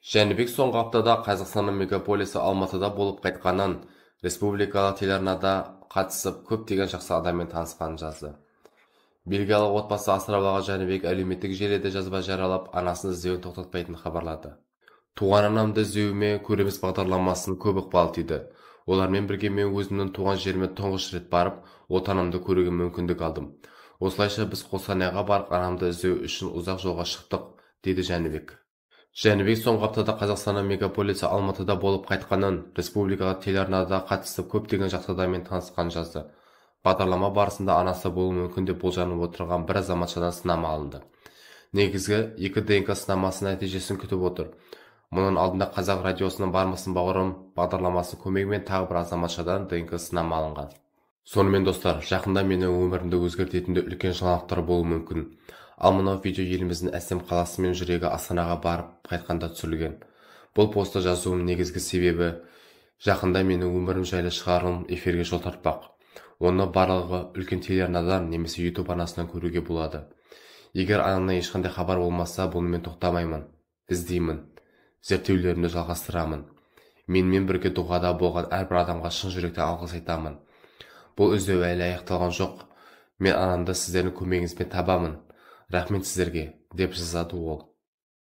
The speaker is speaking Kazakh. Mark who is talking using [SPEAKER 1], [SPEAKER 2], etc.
[SPEAKER 1] Жәнібек соңғы аптада Қазақстанның мегаполисі Алматыда болып қайтқанын, республикалық телеарнада қатысып, көптеген жақсы адаммен танысқанын жазды. Белгиялық отбасы асырап алған Жәнібек әлеуметтік желіде жазба жариялап, анасын іздеуін тоқтатпайтынын хабарлады. Туған анамды іздеуіме көреміз бағдарламасының көп ықпал тиді. Олармен бірге мен өзімнің туған жеріме тұңғыш рет барып, отанымды көруге мүмкіндік алдым. Осылайша біз Қостанайға барып анамды іздеу үшін ұзақ жолға шықтық, деді Жәнібек. Жәнібек соңғы аптада Қазақстанның мегаполисі Алматыда болып қайтқанын, республикалық телеарнада қатысып, көптеген жақсы адаммен танысқанын жазды. Бағдарлама барысында анасы болуы мүмкін деп болжанып отырған бір азаматшадан сынама алынды. Негізгі 2 ДНК сынамасының нәтижесін күтіп отыр. Мұның алдында Қазақ радиосының Бармысың бауырым бағдарламасының көмегімен тағы бір азаматшадан ДНК сынама алынған. Сонымен достар, жақында менің өмірімді өзгертетін үлкен жаңалықтар болуы мүмкін. Ал мынау видео еліміздің Әсем қаласы мен жүрегі Астанаға барып қайтқанда түсірілген. Бұл постты жазуым негізгі себебі жақында менің өмірім жайлы шығарылым эфирге жол тартпақ. Оны барлығы үлкен телеарнадан немесе YouTube арнасынан көруге болады. Егер анамнан ешқандай хабар болмаса, бұнымен тоқтамаймын. Іздеймін. Зерттеулерімді жалғастырамын. Менімен бірге дұғада болған әрбір адамға шын жүректен алғыс айтамын. Бұл іздеу әлі аяқталған жоқ. Мен анамды сіздердің көмегіңізбен табамын. Рахмет сіздерге, деп жазады ол.